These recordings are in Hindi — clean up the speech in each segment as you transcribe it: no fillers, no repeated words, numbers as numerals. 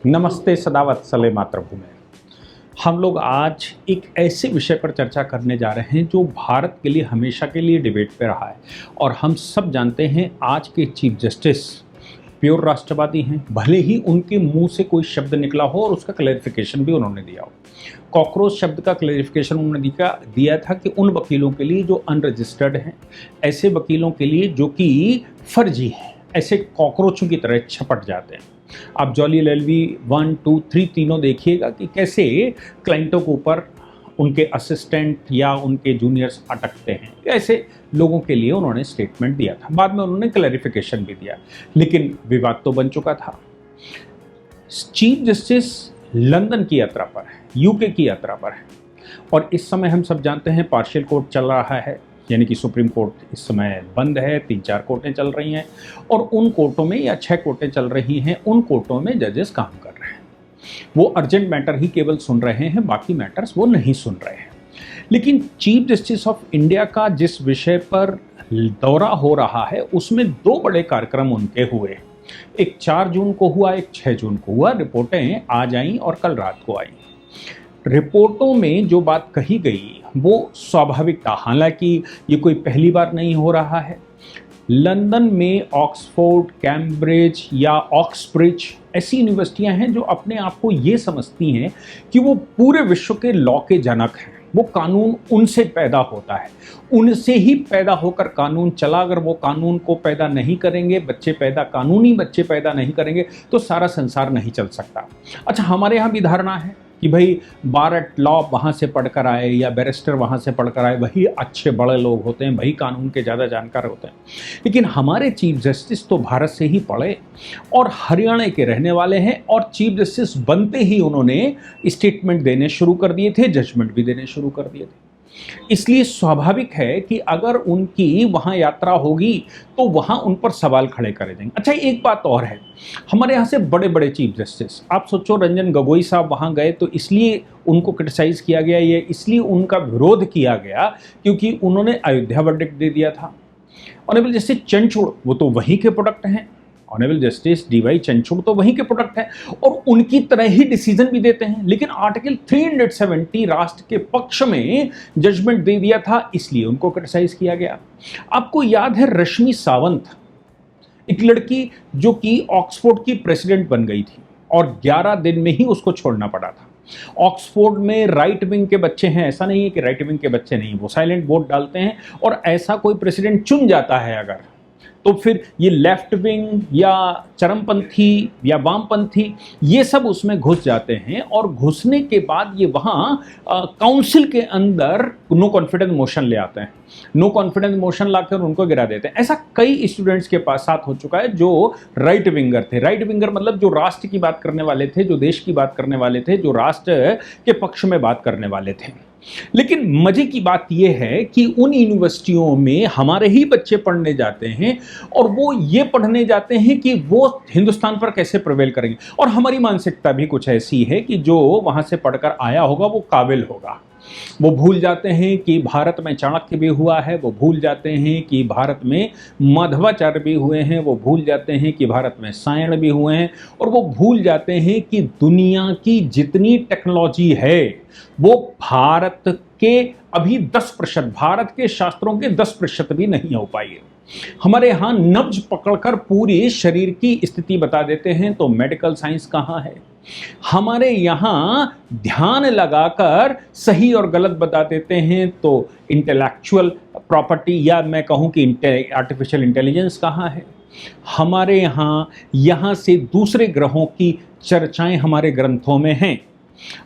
नमस्ते सदावत्सले मातृभूमि। हम लोग आज एक ऐसे विषय पर चर्चा करने जा रहे हैं जो भारत के लिए हमेशा के लिए डिबेट पे रहा है और हम सब जानते हैं आज के चीफ जस्टिस प्योर राष्ट्रवादी हैं, भले ही उनके मुंह से कोई शब्द निकला हो और उसका क्लैरिफिकेशन भी उन्होंने दिया हो। कॉकरोच शब्द का क्लैरिफिकेशन उन्होंने दिया था कि उन वकीलों के लिए जो अनरजिस्टर्ड हैं, ऐसे वकीलों के लिए जो कि फर्जी हैं, ऐसे कॉकरोचों की तरह छपट जाते हैं। आप जॉली LLB 1, 2, 3 तीनों देखिएगा कि कैसे क्लाइंटों के ऊपर उनके असिस्टेंट या उनके जूनियर्स अटकते हैं। ऐसे लोगों के लिए उन्होंने स्टेटमेंट दिया था, बाद में उन्होंने क्लैरिफिकेशन भी दिया, लेकिन विवाद तो बन चुका था। चीफ जस्टिस लंदन की यात्रा पर है, यूके की यात्रा पर है और इस समय हम सब जानते हैं पार्शियल कोर्ट चल रहा है, यानी कि सुप्रीम कोर्ट इस समय बंद है, 3-4 कोर्टें चल रही हैं और उन कोर्टों में या 6 कोर्टें चल रही हैं, उन कोर्टों में जजेस काम कर रहे हैं। वो अर्जेंट मैटर ही केवल सुन रहे हैं, बाकी मैटर्स वो नहीं सुन रहे हैं। लेकिन चीफ जस्टिस ऑफ इंडिया का जिस विषय पर दौरा हो रहा है उसमें 2 बड़े कार्यक्रम उनके हुए। एक 4 जून को हुआ, एक 6 जून को हुआ। रिपोर्टें आज आईं और कल रात को आई। रिपोर्टों में जो बात कही गई वो स्वाभाविक था, हालांकि ये कोई पहली बार नहीं हो रहा है। लंदन में ऑक्सफोर्ड, कैम्ब्रिज या ऑक्सब्रिज ऐसी यूनिवर्सिटियां हैं जो अपने आप को ये समझती हैं कि वो पूरे विश्व के लॉ के जनक हैं। वो कानून उनसे पैदा होता है, उनसे ही पैदा होकर कानून चला। अगर वो कानून को पैदा नहीं करेंगे, कानूनी बच्चे पैदा नहीं करेंगे तो सारा संसार नहीं चल सकता। अच्छा, हमारे यहाँ भी धारणा है कि भाई बार एट लॉ वहाँ से पढ़कर आए या बैरिस्टर वहाँ से पढ़कर आए वही अच्छे बड़े लोग होते हैं, वही कानून के ज़्यादा जानकार होते हैं। लेकिन हमारे चीफ जस्टिस तो भारत से ही पढ़े और हरियाणा के रहने वाले हैं और चीफ जस्टिस बनते ही उन्होंने स्टेटमेंट देने शुरू कर दिए थे, जजमेंट भी देने शुरू कर दिए थे। इसलिए स्वाभाविक है कि अगर उनकी वहाँ यात्रा होगी तो वहाँ उन पर सवाल खड़े करे जाएंगे। अच्छा, एक बात और है, हमारे यहाँ से बड़े बड़े चीफ जस्टिस, आप सोचो रंजन गोगोई साहब वहाँ गए तो इसलिए उनको क्रिटिसाइज किया गया, ये इसलिए उनका विरोध किया गया क्योंकि उन्होंने अयोध्या वर्डिक्ट दे दिया था। ऑनरेबल जस्टिस चंद्रचूड़ वो तो वहीं के प्रोडक्ट हैं, ऑनरेबल जस्टिस DY चंद्रचूड़ तो वहीं के प्रोडक्ट हैं और उनकी तरह ही डिसीजन भी देते हैं। लेकिन आर्टिकल 370 राष्ट्र के पक्ष में जजमेंट दे दिया था, इसलिए उनको क्रिटिसाइज किया गया। आपको याद है रश्मि सावंत, एक लड़की जो कि ऑक्सफोर्ड की प्रेसिडेंट बन गई थी और 11 दिन में ही उसको छोड़ना पड़ा था। ऑक्सफोर्ड में राइट विंग के बच्चे हैं, ऐसा नहीं है कि राइट विंग के बच्चे नहीं, वो साइलेंट वोट डालते हैं और ऐसा कोई प्रेसिडेंट चुन जाता है अगर, तो फिर ये लेफ्ट विंग या चरमपंथी या वामपंथी ये सब उसमें घुस जाते हैं और घुसने के बाद ये वहाँ काउंसिल के अंदर नो कॉन्फिडेंस मोशन ले आते हैं, नो कॉन्फिडेंस मोशन लाकर उनको गिरा देते हैं। ऐसा कई स्टूडेंट्स के पास साथ हो चुका है जो राइट विंगर थे। राइट विंगर मतलब जो राष्ट्र की बात करने वाले थे, जो देश की बात करने वाले थे, जो राष्ट्र के पक्ष में बात करने वाले थे। लेकिन मजे की बात यह है कि उन यूनिवर्सिटियों में हमारे ही बच्चे पढ़ने जाते हैं और वो ये पढ़ने जाते हैं कि वो हिंदुस्तान पर कैसे प्रिवेल करेंगे। और हमारी मानसिकता भी कुछ ऐसी है कि जो वहाँ से पढ़कर आया होगा वो काबिल होगा। वो भूल जाते हैं कि भारत में चाणक्य भी हुआ है, वो भूल जाते हैं कि भारत में माधवाचार्य भी हुए हैं, वो भूल जाते हैं कि भारत में सायण भी हुए हैं और वो भूल जाते हैं कि दुनिया की जितनी टेक्नोलॉजी है वो भारत के अभी 10%, भारत के शास्त्रों के 10% भी नहीं हो पाई है। हमारे यहाँ नब्ज पकड़कर पूरे शरीर की स्थिति बता देते हैं तो मेडिकल साइंस कहाँ है। हमारे यहाँ ध्यान लगाकर सही और गलत बता देते हैं तो इंटेलेक्चुअल प्रॉपर्टी या मैं कहूँ कि आर्टिफिशियल इंटेलिजेंस कहाँ है। हमारे यहाँ से दूसरे ग्रहों की चर्चाएं हमारे ग्रंथों में हैं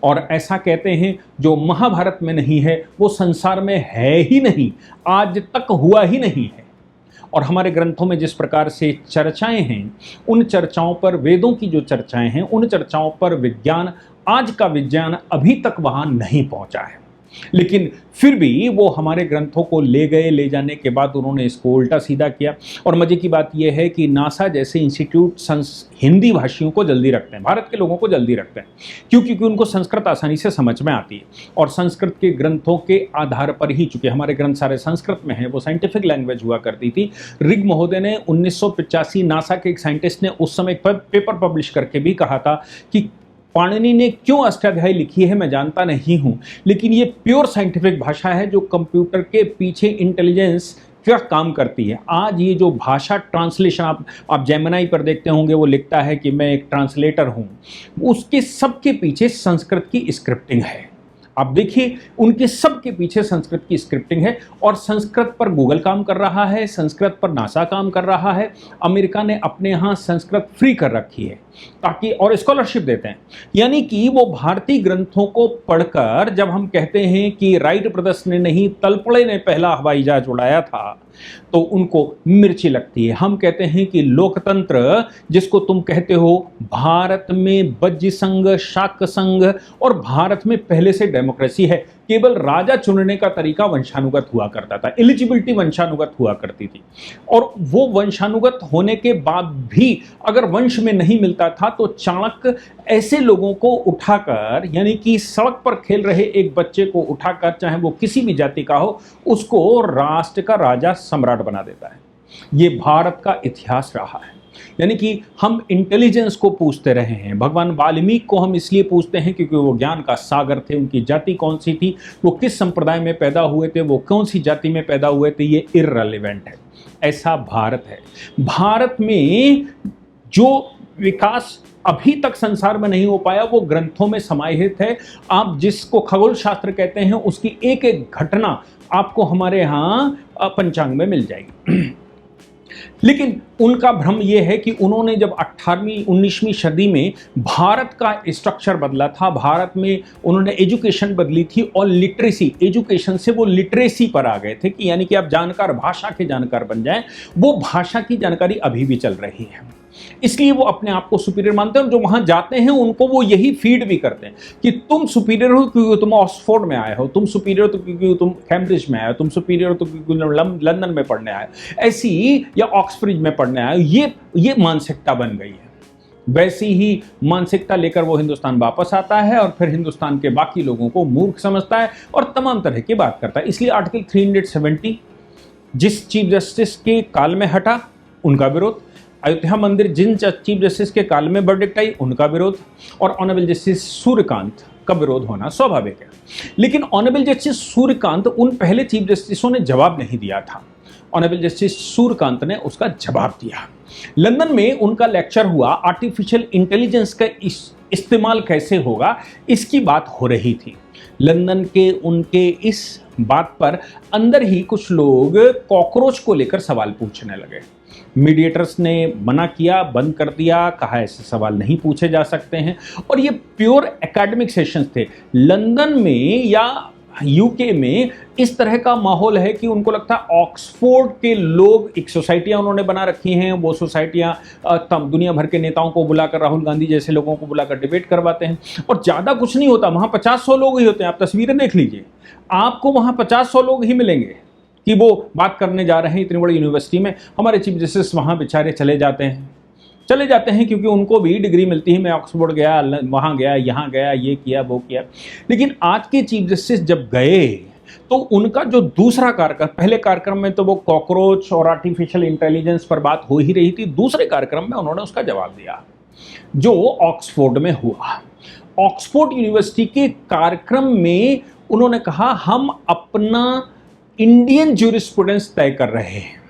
और ऐसा कहते हैं जो महाभारत में नहीं है वो संसार में है ही नहीं, आज तक हुआ ही नहीं है। और हमारे ग्रंथों में जिस प्रकार से चर्चाएं हैं, उन चर्चाओं पर, वेदों की जो चर्चाएं हैं उन चर्चाओं पर विज्ञान, आज का विज्ञान अभी तक वहां नहीं पहुंचा है। लेकिन फिर भी वो हमारे ग्रंथों को ले गए, ले जाने के बाद उन्होंने इसको उल्टा सीधा किया। और मज़े की बात यह है कि नासा जैसे इंस्टीट्यूट हिंदी भाषियों को जल्दी रखते हैं, भारत के लोगों को जल्दी रखते हैं, क्योंकि उनको संस्कृत आसानी से समझ में आती है और संस्कृत के ग्रंथों के आधार पर ही, चूंकि हमारे ग्रंथ सारे संस्कृत में हैं, वो साइंटिफिक लैंग्वेज हुआ करती थी। रिग महोदय ने 1985 नासा के एक साइंटिस्ट ने उस समय एक पेपर पब्लिश करके भी कहा था कि पाणिनि ने क्यों अष्टाध्यायी लिखी है मैं जानता नहीं हूं, लेकिन ये प्योर साइंटिफिक भाषा है जो कंप्यूटर के पीछे इंटेलिजेंस क्या काम करती है। आज ये जो भाषा ट्रांसलेशन आप जेमिनी पर देखते होंगे, वो लिखता है कि मैं एक ट्रांसलेटर हूं, उसके सबके पीछे संस्कृत की स्क्रिप्टिंग है। आप देखिए उनके सबके पीछे संस्कृत की स्क्रिप्टिंग है और संस्कृत पर गूगल काम कर रहा है, संस्कृत पर नासा काम कर रहा है। अमेरिका ने अपने यहाँ संस्कृत फ्री कर रखी है ताकि, और स्कॉलरशिप देते हैं, यानी कि वो भारतीय ग्रंथों को पढ़कर, जब हम कहते हैं कि राइट ब्रदर्स ने नहीं तलपड़े ने पहला हवाई जहाज उड़ाया था, तो उनको मिर्ची लगती है। हम कहते हैं कि लोकतंत्र जिसको तुम कहते हो, भारत में बज्जी संघ, शाक्त संघ और भारत में पहले से डेमोक्रेसी है। केवल राजा चुनने का तरीका वंशानुगत हुआ करता था, एलिजिबिलिटी वंशानुगत हुआ करती थी, और वो वंशानुगत होने के बाद भी अगर वंश में नहीं मिलता था तो चाणक्य ऐसे लोगों को उठाकर, यानी कि सड़क पर खेल रहे एक बच्चे को उठाकर, चाहे वो किसी भी जाति का हो, उसको राष्ट्र का राजा सम्राट बना देता है। ये भारत का इतिहास रहा है। यानी कि हम इंटेलिजेंस को पूछते रहे हैं। भगवान वाल्मीकि को हम इसलिए पूछते हैं क्योंकि वो ज्ञान का सागर थे। उनकी जाति कौन सी थी, वो किस संप्रदाय में पैदा हुए थे, वो कौन सी जाति में पैदा हुए थे, ये इररिलेवेंट है। ऐसा भारत है। भारत में जो विकास अभी तक संसार में नहीं हो पाया वो ग्रंथों में समाहित है। आप जिसको खगोल शास्त्र कहते हैं उसकी एक एक घटना आपको हमारे यहाँ पंचांग में मिल जाएगी। लेकिन उनका भ्रम यह है कि उन्होंने जब 18वीं 19वीं सदी में भारत का स्ट्रक्चर बदला था, भारत में उन्होंने एजुकेशन बदली थी और लिटरेसी, एजुकेशन से वो लिटरेसी पर आ गए थे कि यानी कि आप जानकार, भाषा के जानकार बन जाएं। वो भाषा की जानकारी अभी भी चल रही है, इसलिए वो अपने आप को सुपीरियर मानते हैं। और जो वहां जाते हैं उनको वो यही फीड भी करते हैं कि तुम सुपीरियर हो क्योंकि तुम ऑक्सफोर्ड में आए हो, तुम सुपीरियर हो तो क्योंकि तुम कैम्ब्रिज में आए हो, तुम सुपीरियर हो तो क्योंकि लंदन में पढ़ने आए हो, ऐसी या ऑक्सफोर्ड में पढ़ने आए हो। ये मानसिकता बन गई है। वैसी ही मानसिकता लेकर वो हिंदुस्तान वापस आता है और फिर हिंदुस्तान के बाकी लोगों को मूर्ख समझता है और तमाम तरह की बात करता है। इसलिए आर्टिकल 370 जिस चीफ जस्टिस के काल में हटा उनका विरोध, अयोध्या मंदिर जिन चीफ जस्टिस के काल में वर्डिक्ट आई उनका विरोध, और ऑनरेबल जस्टिस सूर्यकांत का विरोध होना स्वाभाविक है। लेकिन ऑनरेबल जस्टिस सूर्यकांत, उन पहले चीफ जस्टिसों ने जवाब नहीं दिया था, ऑनरेबल जस्टिस सूर्यकांत ने उसका जवाब दिया। लंदन में उनका लेक्चर हुआ, आर्टिफिशियल इंटेलिजेंस का इस्तेमाल कैसे होगा इसकी बात हो रही थी। लंदन के उनके इस बात पर अंदर ही कुछ लोग कॉकरोच को लेकर सवाल पूछने लगे। मीडिएटर्स ने मना किया, बंद कर दिया, कहा ऐसे सवाल नहीं पूछे जा सकते हैं। और ये प्योर एकेडमिक सेशंस थे। लंदन में या यूके में इस तरह का माहौल है कि उनको लगता है ऑक्सफोर्ड के लोग, एक सोसाइटियां उन्होंने बना रखी हैं, वो सोसाइटियां दुनिया भर के नेताओं को बुलाकर, राहुल गांधी जैसे लोगों को बुलाकर डिबेट करवाते हैं और ज़्यादा कुछ नहीं होता। वहाँ 50-100 लोग ही होते हैं। आप तस्वीरें देख लीजिए, आपको वहाँ 50-100 लोग ही मिलेंगे कि वो बात करने जा रहे हैं इतनी बड़ी यूनिवर्सिटी में। हमारे चीफ जस्टिस वहाँ बेचारे चले जाते हैं क्योंकि उनको भी डिग्री मिलती है, मैं ऑक्सफोर्ड गया, वहाँ गया, यहाँ गया, ये किया, वो किया। लेकिन आज के चीफ जस्टिस जब गए तो उनका जो दूसरा कार्यक्रम, पहले कार्यक्रम में तो वो कॉकरोच और आर्टिफिशियल इंटेलिजेंस पर बात हो ही रही थी, दूसरे कार्यक्रम में उन्होंने उसका जवाब दिया जो ऑक्सफोर्ड में हुआ। ऑक्सफोर्ड यूनिवर्सिटी के कार्यक्रम में उन्होंने कहा हम अपना इंडियन ज्यूरिस्प्रूडेंस तय कर रहे हैं,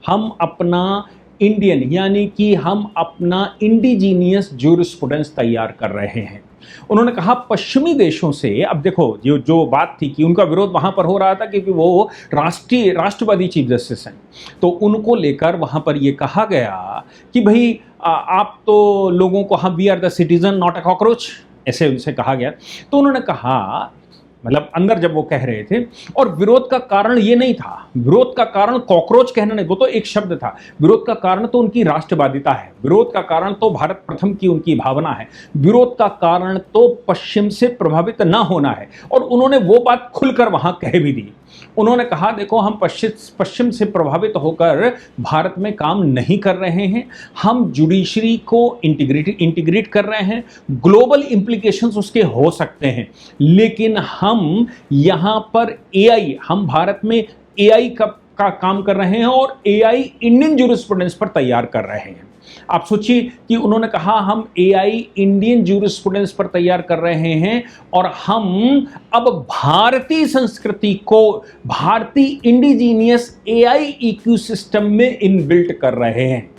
हम अपना इंडियन यानी कि हम अपना इंडिजीनियस ज्यूरिस्प्रूडेंस तैयार कर रहे हैं। उन्होंने कहा पश्चिमी देशों से, अब देखो जो बात थी कि उनका विरोध वहां पर हो रहा था क्योंकि वो राष्ट्रवादी चीफ जस्टिस हैं, तो उनको लेकर वहां पर ये कहा गया कि भाई आप तो लोगों को, हम we are the citizen not a cockroach, ऐसे उनसे कहा गया। तो उन्होंने कहा मतलब अंदर जब वो कह रहे थे। और विरोध का कारण ये नहीं था, विरोध का कारण कॉकरोच कहना नहीं, वो तो एक शब्द था। विरोध का कारण तो उनकी राष्ट्रवादिता है, विरोध का कारण तो भारत प्रथम की उनकी भावना है, विरोध का कारण तो पश्चिम से प्रभावित ना होना है। और उन्होंने वो बात खुलकर वहां कह भी दी। उन्होंने कहा देखो हम पश्चिम से प्रभावित होकर भारत में काम नहीं कर रहे हैं, हम जुडिशरी को इंटीग्रेट कर रहे हैं, ग्लोबल इंप्लीकेशंस उसके हो सकते हैं, लेकिन हम यहां पर एआई, हम भारत में एआई का काम कर रहे हैं और एआई इंडियन ज्यूरिस्प्रूडेंस पर तैयार कर रहे हैं। आप सोचिए कि उन्होंने कहा हम एआई इंडियन ज्यूरिस्प्रूडेंस पर तैयार कर रहे हैं और हम अब भारतीय संस्कृति को भारतीय इंडिजीनियस एआई इकोसिस्टम में इनबिल्ट कर रहे हैं।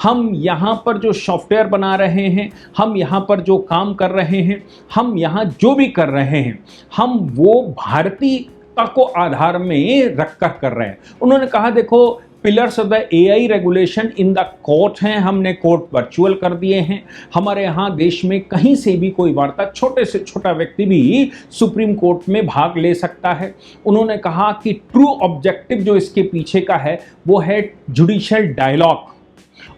हम यहाँ पर जो सॉफ्टवेयर बना रहे हैं, हम यहाँ पर जो काम कर रहे हैं, हम यहाँ जो भी कर रहे हैं, हम वो भारतीयता को आधार में रखकर कर रहे हैं। उन्होंने कहा देखो pillars of the AI regulation in the court हैं, हमने कोर्ट वर्चुअल कर दिए हैं। हमारे यहाँ देश में कहीं से भी कोई वार्ता, छोटे से छोटा व्यक्ति भी सुप्रीम कोर्ट में भाग ले सकता है। उन्होंने कहा कि ट्रू ऑब्जेक्टिव जो इसके पीछे का है वो है जुडिशियल डायलॉग,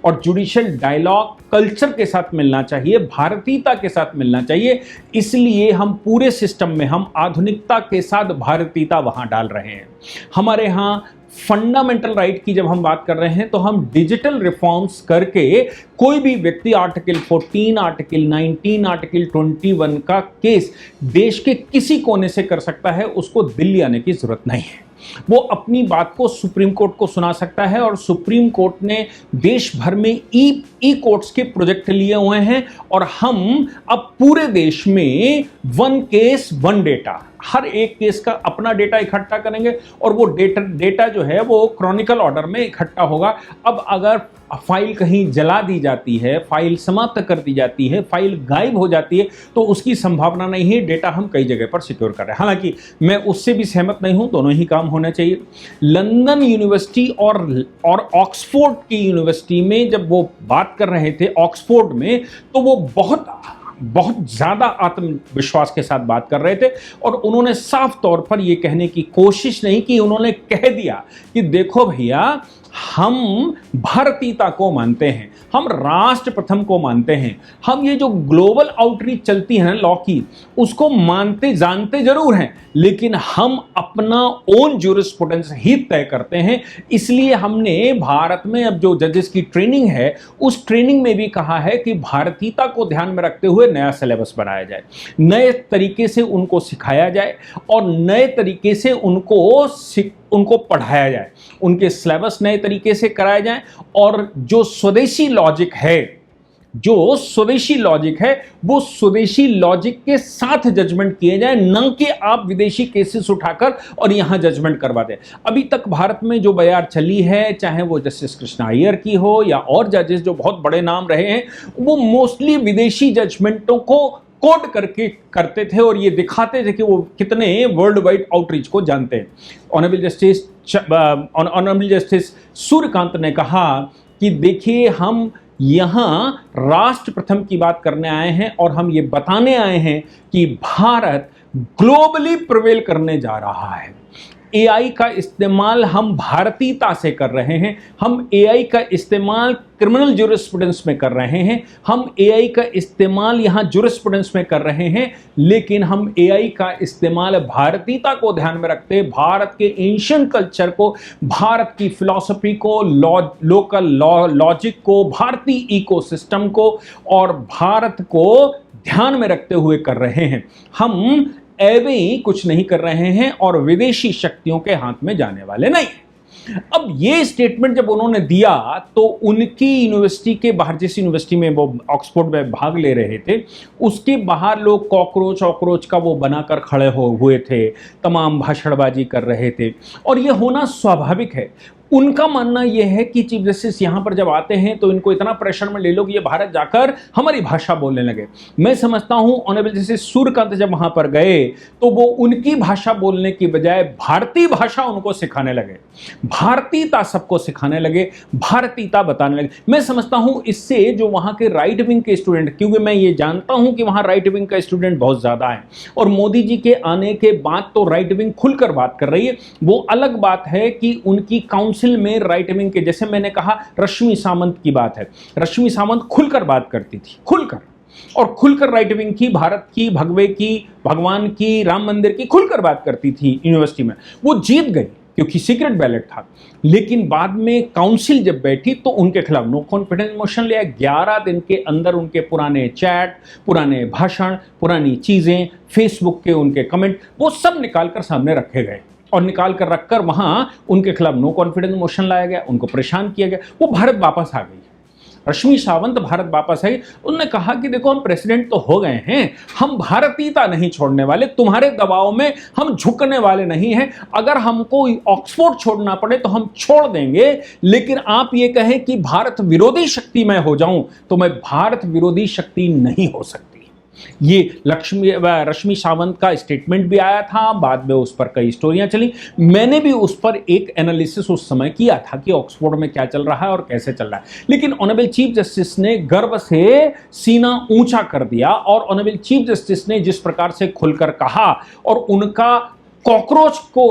और जुडिशियल डायलॉग कल्चर के साथ मिलना चाहिए, भारतीयता के साथ मिलना चाहिए। इसलिए हम पूरे सिस्टम में हम आधुनिकता के साथ भारतीयता वहां डाल रहे हैं। हमारे यहाँ फंडामेंटल राइट की जब हम बात कर रहे हैं तो हम डिजिटल रिफॉर्म्स करके कोई भी व्यक्ति आर्टिकल 14, आर्टिकल 19, आर्टिकल 21 का केस देश के किसी कोने से कर सकता है, उसको दिल्ली आने की जरूरत नहीं है। वो अपनी बात को सुप्रीम कोर्ट को सुना सकता है और सुप्रीम कोर्ट ने देश भर में ई कोर्ट्स के प्रोजेक्ट लिए हुए हैं और हम अब पूरे देश में वन केस वन डेटा, हर एक केस का अपना डेटा इकट्ठा करेंगे और वो डेटा जो है वो क्रॉनिकल ऑर्डर में इकट्ठा होगा। अब अगर फाइल कहीं जला दी जाती है, फाइल समाप्त कर दी जाती है, फाइल गायब हो जाती है तो उसकी संभावना नहीं है, डेटा हम कई जगह पर सिक्योर कर रहे हैं। हालांकि मैं उससे भी सहमत नहीं हूं, दोनों ही काम होना चाहिए। लंदन यूनिवर्सिटी और ऑक्सफोर्ड की यूनिवर्सिटी में जब वो बात कर रहे थे ऑक्सफोर्ड में, तो वो बहुत ज़्यादा आत्मविश्वास के साथ बात कर रहे थे और उन्होंने साफ तौर पर यह कहने की कोशिश नहीं की, उन्होंने कह दिया कि देखो भैया हम भारतीयता को मानते हैं, हम राष्ट्र प्रथम को मानते हैं, हम ये जो ग्लोबल आउटरीच चलती है ना लॉ की, उसको मानते जानते जरूर हैं, लेकिन हम अपना ओन ज्यूरिस्प्रूडेंस ही तय करते हैं। इसलिए हमने भारत में अब जो जजेस की ट्रेनिंग है उस ट्रेनिंग में भी कहा है कि भारतीयता को ध्यान में रखते हुए नया सिलेबस बनाया जाए, नए तरीके से उनको सिखाया जाए और नए तरीके से उनको पढ़ाया जाए, उनके सिलेबस नए तरीके से कराए जाए और जो स्वदेशी लॉजिक है वो स्वदेशी लॉजिक के साथ जजमेंट किए जाए, न कि आप विदेशी केसेस उठाकर और यहां जजमेंट करवा दें। अभी तक भारत में जो बयार चली है, चाहे वो जस्टिस कृष्णा अय्यर की हो या और जजेस जो बहुत बड़े नाम रहे हैं, वो मोस्टली विदेशी जजमेंटों को कोट करके करते थे और ये दिखाते थे कि वो कितने वर्ल्ड वाइड आउटरीच को जानते हैं। ऑनरेबल जस्टिस सूर्यकांत ने कहा कि देखिए हम यहाँ राष्ट्र प्रथम की बात करने आए हैं और हम ये बताने आए हैं कि भारत ग्लोबली प्रिवेल करने जा रहा है। एआई का इस्तेमाल हम भारतीयता से कर रहे हैं, हम एआई का इस्तेमाल क्रिमिनल ज्यूरिस्प्रूडेंस में कर रहे हैं, हम एआई का इस्तेमाल यहाँ ज्यूरिस्प्रूडेंस में कर रहे हैं, लेकिन हम एआई का इस्तेमाल भारतीयता को ध्यान में रखते, भारत के एंशिएंट कल्चर को, भारत की फिलॉसफी को, लोकल लॉजिक को, भारतीय इकोसिस्टम को और भारत को ध्यान में रखते हुए कर रहे हैं। हम ऐवे ही कुछ नहीं कर रहे हैं और विदेशी शक्तियों के हाथ में जाने वाले नहीं। अब ये स्टेटमेंट जब उन्होंने दिया तो उनकी यूनिवर्सिटी के बाहर, जिस यूनिवर्सिटी में वो ऑक्सफोर्ड में भाग ले रहे थे, उसके बाहर लोग कॉकरोच का वो बनाकर खड़े हुए थे, तमाम भाषणबाजी कर रहे थे और ये होना स्वाभाविक है। उनका मानना यह है कि चीफ जस्टिस यहां पर जब आते हैं तो इनको इतना प्रेशर में ले लो कि ये भारत जाकर हमारी भाषा बोलने लगे। मैं समझता हूं ऑनरेबल जस्टिस सूर्यकांत जब वहां पर गए तो वो उनकी भाषा बोलने की बजाय भारतीय भाषा उनको सिखाने लगे, भारतीयता सबको सिखाने लगे, भारतीयता बताने लगे। मैं समझता हूं इससे जो वहां के राइट विंग के स्टूडेंट, क्योंकि मैं ये जानता हूं कि वहां राइट विंग का स्टूडेंट बहुत ज्यादा है और मोदी जी के आने के बाद तो राइट विंग खुलकर बात कर रही है। वो अलग बात है कि उनकी काउंसिल में राइट विंग के, जैसे मैंने कहा रश्मि सावंत की बात है, रश्मि सावंत खुलकर बात करती थी, खुलकर, और खुलकर राइट विंग की, भारत की, भगवे की, भगवान की, राम मंदिर की खुलकर बात करती थी यूनिवर्सिटी में। वो जीत गई क्योंकि सीक्रेट बैलेट था, लेकिन बाद में काउंसिल जब बैठी तो उनके खिलाफ नो कॉन्फिडेंस मोशन लिया। 11 दिन के अंदर उनके पुराने चैट, पुराने भाषण, पुरानी चीजें, फेसबुक के उनके कमेंट, वो सब निकालकर सामने रखे गए और निकाल कर रखकर वहां उनके खिलाफ नो कॉन्फिडेंस मोशन लाया गया, उनको परेशान किया गया। वो भारत वापस आ गई, रश्मि सावंत भारत वापस आई। उन्होंने कहा कि देखो हम प्रेसिडेंट तो हो गए हैं, हम भारतीयता नहीं छोड़ने वाले, तुम्हारे दबाव में हम झुकने वाले नहीं हैं। अगर हमको ऑक्सफोर्ड छोड़ना पड़े तो हम छोड़ देंगे, लेकिन आप ये कहें कि भारत विरोधी शक्ति मैं हो जाऊं तो मैं भारत विरोधी शक्ति नहीं हो सकती। ये रश्मि सावंत का स्टेटमेंट भी आया था, बाद में उस पर कई स्टोरियां चली। मैंने भी उस पर एक एनालिसिस उस समय किया था कि ऑक्सफोर्ड में क्या चल रहा है और कैसे चल रहा है, लेकिन ऑनरेबल चीफ जस्टिस ने गर्व से सीना ऊंचा कर दिया और ऑनरेबल चीफ जस्टिस ने जिस प्रकार से खुलकर कहा और उनका कॉकरोच को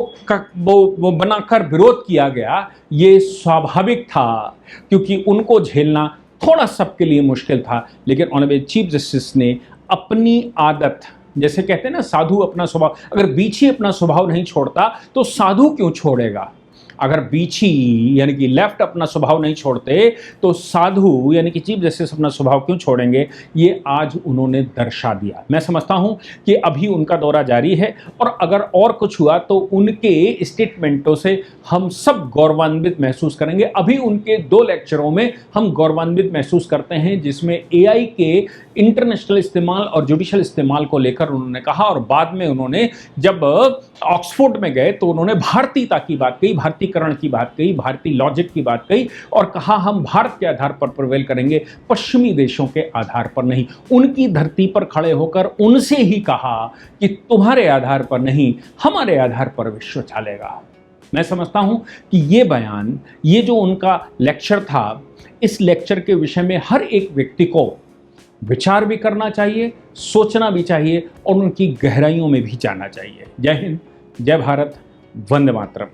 वो बनाकर विरोध किया गया, ये स्वाभाविक था क्योंकि उनको झेलना थोड़ा सबके लिए मुश्किल था। लेकिन ऑनरेबल चीफ जस्टिस ने अपनी आदत, जैसे कहते हैं ना साधु अपना स्वभाव, अगर बीछी अपना स्वभाव नहीं छोड़ता तो साधु क्यों छोड़ेगा? अगर बीछी यानी कि लेफ्ट अपना स्वभाव नहीं छोड़ते तो साधु यानी कि चीफ जस्टिस अपना स्वभाव क्यों छोड़ेंगे? ये आज उन्होंने दर्शा दिया। मैं समझता हूं कि अभी उनका दौरा जारी है और अगर और कुछ हुआ तो उनके स्टेटमेंटों से हम सब गौरवान्वित महसूस करेंगे। अभी उनके 2 लेक्चरों में हम गौरवान्वित महसूस करते हैं, जिसमें एआई के इंटरनेशनल इस्तेमाल और जुडिशियल इस्तेमाल को लेकर उन्होंने कहा और बाद में उन्होंने जब ऑक्सफोर्ड में गए तो उन्होंने भारतीयता की बात कही, भारतीयकरण की बात कही, भारतीय लॉजिक की बात कही और कहा हम भारत के आधार पर प्रिवेल करेंगे, पश्चिमी देशों के आधार पर नहीं। उनकी धरती पर खड़े होकर उनसे ही कहा कि तुम्हारे आधार पर नहीं, हमारे आधार पर विश्व चलेगा। मैं समझता हूं कि ये बयान, ये जो उनका लेक्चर था, इस लेक्चर के विषय में हर एक व्यक्ति को विचार भी करना चाहिए, सोचना भी चाहिए और उनकी गहराइयों में भी जाना चाहिए। जय हिंद, जय भारत, वंदे मातरम।